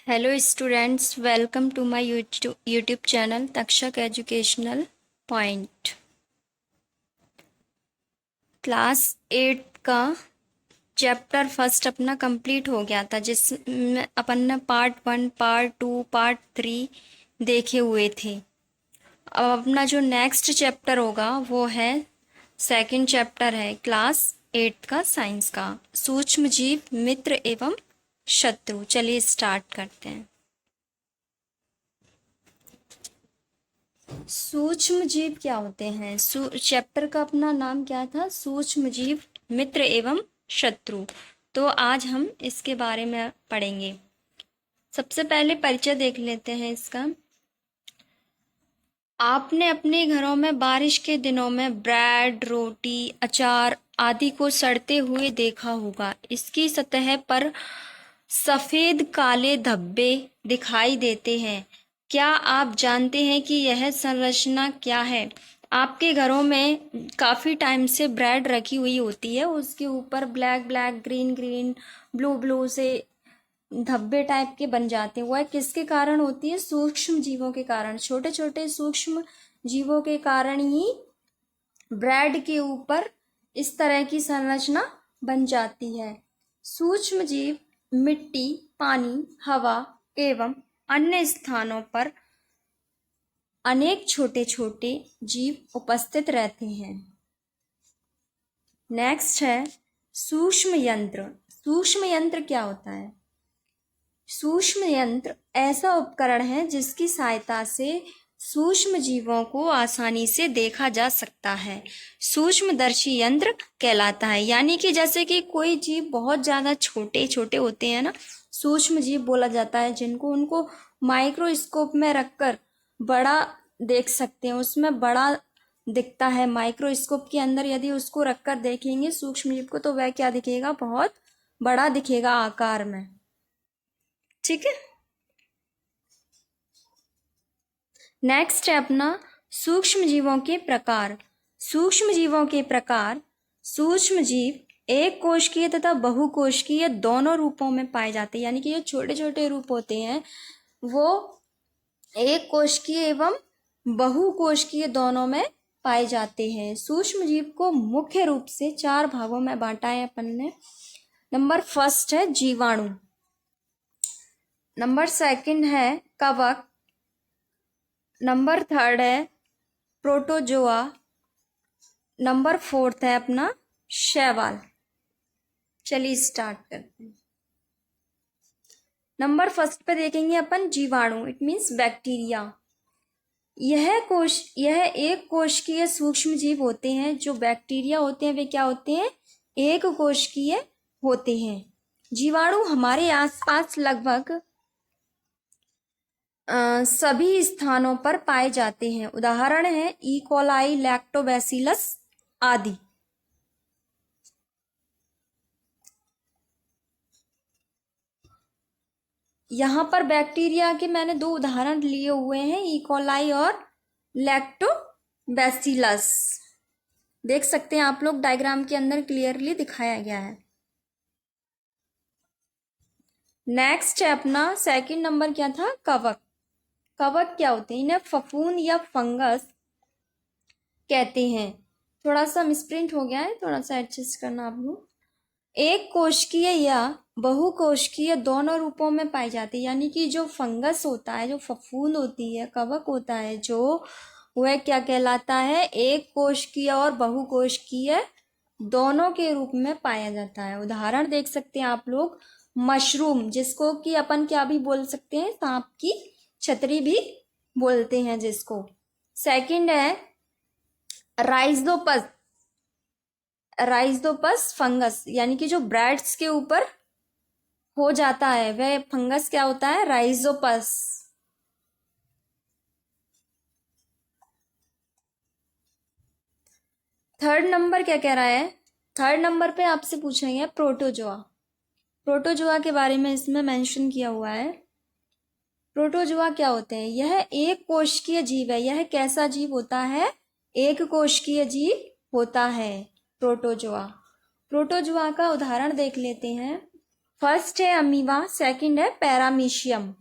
Hello students, welcome to my YouTube channel Takshak educational point. Class 8 का chapter first अपना complete हो गया था, जिसमें अपन ने पार्ट 1, पार्ट 2, पार्ट 3 देखे हुए थे। अब अपना जो नेक्स्ट चैप्टर होगा वो है सेकंड चैप्टर है क्लास 8 का साइंस का, सूक्ष्म जीव, मित्र एवं शत्रु। चलिए स्टार्ट करते हैं। सूक्ष्म जीव क्या होते हैं? चैप्टर का अपना नाम क्या था? सूक्ष्म जीव, मित्र एवं शत्रु। तो आज हम इसके बारे में पढ़ेंगे। सबसे पहले परिचय देख लेते हैं इसका। आपने अपने घरों में बारिश के दिनों में ब्रेड, रोटी, अचार आदि को सड़ते हुए देखा होगा। इसकी सतह पर सफेद काले धब्बे दिखाई देते हैं। क्या आप जानते हैं कि यह संरचना क्या है? आपके घरों में काफ़ी टाइम से ब्रेड रखी हुई होती है, उसके ऊपर black black, green green, blue blue से धब्बे टाइप के बन जाते हैं। वह किसके कारण होती है? सूक्ष्म जीवों के कारण। छोटे छोटे सूक्ष्म जीवों के कारण ही ब्रेड के ऊपर इस तरह की संरचना बन जाती है। सूक्ष्म जीव मिट्टी, पानी, हवा एवं अन्य स्थानों पर अनेक छोटे छोटे जीव उपस्थित रहते हैं। नेक्स्ट है सूक्ष्म यंत्र। सूक्ष्म यंत्र क्या होता है? सूक्ष्म यंत्र ऐसा उपकरण है जिसकी सहायता से सूक्ष्म जीवों को आसानी से देखा जा सकता है। सूक्ष्मदर्शी यंत्र कहलाता है। यानी कि जैसे कि कोई जीव बहुत ज़्यादा छोटे छोटे होते हैं ना, सूक्ष्म जीव बोला जाता है जिनको, उनको माइक्रोस्कोप में रखकर बड़ा देख सकते हैं। उसमें बड़ा दिखता है। माइक्रोस्कोप के अंदर यदि उसको रखकर देखेंगे सूक्ष्म जीव को, तो वह क्या दिखेगा? बहुत बड़ा दिखेगा आकार में। ठीक है। नेक्स्ट है अपना सूक्ष्म जीवों के प्रकार। सूक्ष्म जीवों के प्रकार। सूक्ष्म जीव एक कोशिकीय तथा बहुकोशिकीय दोनों रूपों में पाए जाते हैं। यानी कि ये छोटे छोटे रूप होते हैं, वो एक कोशिकीय एवं बहुकोशिकीय दोनों में पाए जाते हैं। सूक्ष्म जीव को मुख्य रूप से 4 भागों में बांटा है अपन ने। नंबर फर्स्ट है जीवाणु, नंबर सेकंड है कवक, नंबर थर्ड है प्रोटोजोआ, नंबर फोर्थ है अपना शैवाल। चलिए स्टार्ट करते हैं। नंबर फर्स्ट पे देखेंगे अपन जीवाणु, इट मीन्स बैक्टीरिया। यह एक कोशिकीय सूक्ष्म जीव होते हैं। जो बैक्टीरिया होते हैं वे क्या होते हैं? एक कोशिकीय होते हैं। जीवाणु हमारे आसपास लगभग सभी स्थानों पर पाए जाते हैं। उदाहरण है ई कोलाई, लैक्टोबैसिलस आदि। यहाँ पर बैक्टीरिया के मैंने 2 उदाहरण लिए हुए हैं, ई कोलाई और लैक्टोबैसिलस। देख सकते हैं आप लोग, डायग्राम के अंदर क्लियरली दिखाया गया है। नेक्स्ट है अपना सेकंड नंबर क्या था? कवक। कवक क्या होते हैं? इन्हें फफूंद या फंगस कहते हैं। थोड़ा सा मिसप्रिंट हो गया है, थोड़ा सा एडजस्ट करना आप लोग। एक कोशिकीय या बहुकोशिकीय दोनों रूपों में पाई जाती है। यानी कि जो फंगस होता है, जो फफूंद होती है, कवक होता है जो, वह क्या कहलाता है? एक कोशिकीय और बहुकोशिकीय दोनों के रूप में पाया जाता है। उदाहरण देख सकते हैं आप लोग, मशरूम, जिसको कि अपन क्या भी बोल सकते हैं? सांप की छतरी भी बोलते हैं जिसको। सेकंड है राइजोपस। राइजोपस फंगस, यानी कि जो ब्रेड्स के ऊपर हो जाता है वह फंगस क्या होता है? राइजोपस। थर्ड नंबर क्या कह रहा है? थर्ड नंबर पे आपसे पूछेंगे प्रोटोजोआ। प्रोटोजोआ के बारे में इसमें मेंशन किया हुआ है। प्रोटोजोआ क्या होते हैं? यह एक कोशिकीय जीव है। यह कैसा जीव होता है? एक कोशिकीय जीव होता है प्रोटोजोआ। प्रोटोजोआ का उदाहरण देख लेते हैं। फर्स्ट है अमीबा, सेकंड है पैरामीशियम।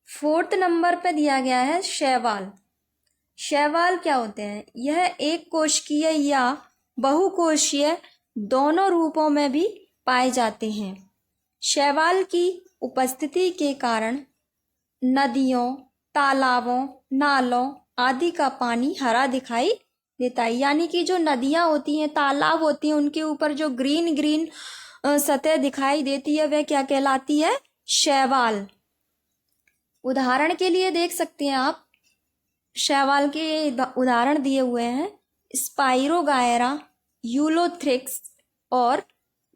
फोर्थ नंबर पे दिया गया है शैवाल। शैवाल क्या होते हैं? यह एक कोशिकीय या बहुकोशीय दोनों रूपों में भी पाए जाते हैं। शैवाल की उपस्थिति के कारण नदियों, तालाबों, नालों आदि का पानी हरा दिखाई देता है। यानी कि जो नदियां होती हैं, तालाब होती हैं, उनके ऊपर जो ग्रीन ग्रीन सतह दिखाई देती है वह क्या कहलाती है? शैवाल। उदाहरण के लिए देख सकते हैं आप, शैवाल के उदाहरण दिए हुए हैं स्पाइरोगायरा, यूलोथ्रिक्स और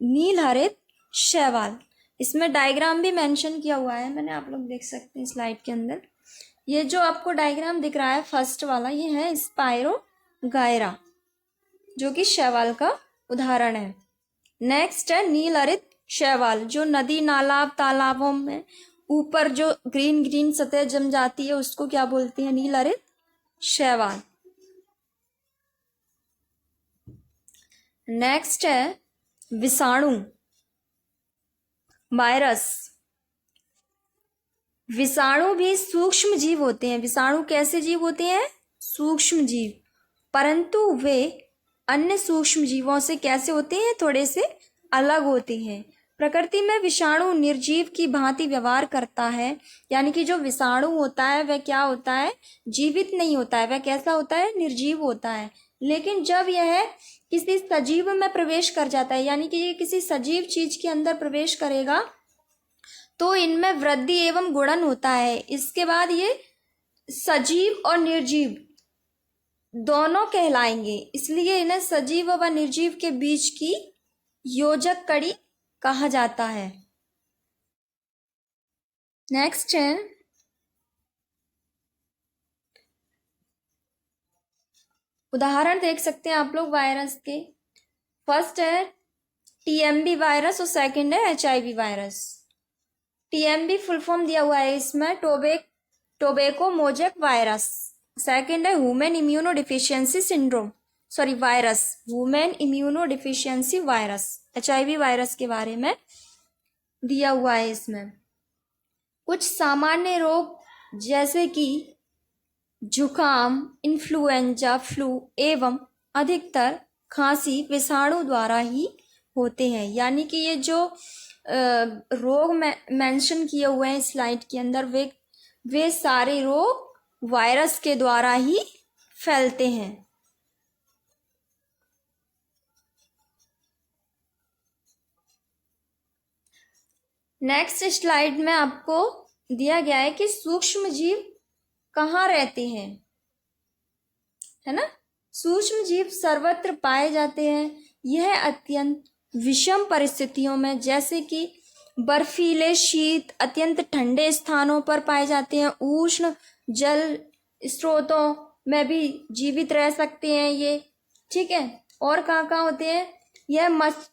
नीलहरित शैवाल। इसमें डायग्राम भी मेंशन किया हुआ है मैंने, आप लोग देख सकते हैं स्लाइड के अंदर। ये जो आपको डायग्राम दिख रहा है फर्स्ट वाला, ये है स्पाइरोगायरा जो कि शैवाल का उदाहरण है। नेक्स्ट है नीलहरित शैवाल, जो नदी नाला तालाबों में ऊपर जो ग्रीन ग्रीन सतह जम जाती है उसको क्या बोलते हैं? नीलहरित शैवाल। नेक्स्ट है विषाणु, वायरस। विषाणु भी सूक्ष्म जीव होते हैं। विषाणु कैसे जीव होते हैं? सूक्ष्म जीव, परंतु वे अन्य सूक्ष्म जीवों से कैसे होते हैं? थोड़े से अलग होते हैं। प्रकृति में विषाणु निर्जीव की भांति व्यवहार करता है। यानी कि जो विषाणु होता है वह क्या होता है? जीवित नहीं होता है, वह कैसा होता है? निर्जीव होता है। लेकिन जब यह किसी सजीव में प्रवेश कर जाता है, यानी कि ये किसी सजीव चीज के अंदर प्रवेश करेगा तो इनमें वृद्धि एवं गुणन होता है। इसके बाद ये सजीव और निर्जीव दोनों कहलाएंगे, इसलिए इन्हें सजीव व निर्जीव के बीच की योजक कड़ी कहा जाता है। नेक्स्ट है उदाहरण देख सकते हैं आप लोग वायरस के। फर्स्ट है टीएमबी वायरस और सेकंड है HIV virus. TMV full form दिया हुआ है इसमें टोबैको मोजेक वायरस। सेकंड है human immunodeficiency syndrome, sorry virus, human immunodeficiency virus. HIV virus के बारे में दिया हुआ है इसमें। कुछ सामान्य रोग जैसे कि जुकाम, इन्फ्लुएंजा, फ्लू एवं अधिकतर खांसी विषाणु द्वारा ही होते हैं। यानी कि ये जो रोग मेंशन किए हुए हैं स्लाइड के अंदर वे सारे रोग वायरस के द्वारा ही फैलते हैं। नेक्स्ट स्लाइड में आपको दिया गया है कि सूक्ष्म जीव कहाँ रहते हैं, है ना। सूक्ष्म जीव सर्वत्र पाए जाते हैं। यह अत्यंत विषम परिस्थितियों में, जैसे कि बर्फीले, शीत, अत्यंत ठंडे स्थानों पर पाए जाते हैं। उष्ण जल स्रोतों में भी जीवित रह सकते हैं ये, ठीक है। और कहाँ होते हैं? यह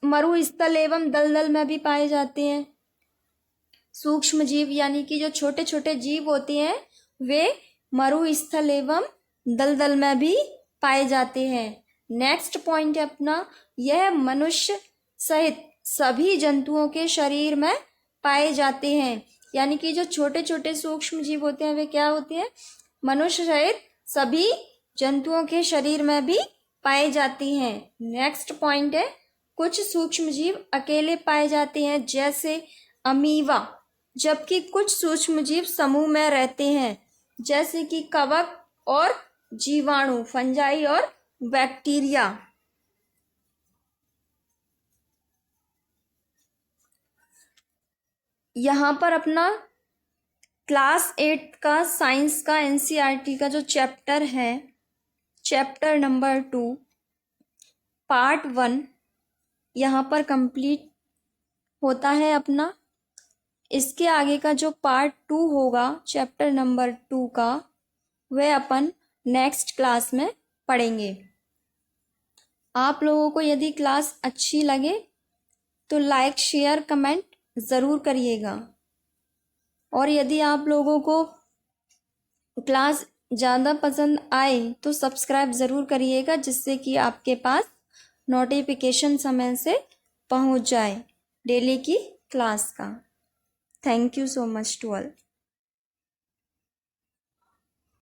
मरुस्थल एवं दलदल में भी पाए जाते हैं। सूक्ष्म जीव यानी कि जो छोटे छोटे जीव होते हैं वे मरुस्थल एवं दलदल में भी पाए जाते हैं। नेक्स्ट पॉइंट है अपना, यह मनुष्य सहित सभी जंतुओं के शरीर में पाए जाते हैं। यानी कि जो छोटे छोटे सूक्ष्म जीव होते हैं वे क्या होते हैं? मनुष्य सहित सभी जंतुओं के शरीर में भी पाए जाती हैं। नेक्स्ट पॉइंट है, कुछ सूक्ष्म जीव अकेले पाए जाते हैं जैसे अमीबा, जबकि कुछ सूक्ष्म जीव समूह में रहते हैं जैसे कि कवक और जीवाणु, फंजाई और बैक्टीरिया। यहाँ पर अपना क्लास 8 का साइंस का एनसीईआरटी का जो चैप्टर है, चैप्टर नंबर 2 पार्ट 1 यहाँ पर कंप्लीट होता है अपना। इसके आगे का जो पार्ट 2 होगा चैप्टर नंबर 2 का, वह अपन नेक्स्ट क्लास में पढ़ेंगे। आप लोगों को यदि क्लास अच्छी लगे तो लाइक, शेयर, कमेंट ज़रूर करिएगा। और यदि आप लोगों को क्लास ज़्यादा पसंद आए तो सब्सक्राइब ज़रूर करिएगा, जिससे कि आपके पास नोटिफिकेशन समय से पहुंच जाए डेली की क्लास का। Thank you so much to all.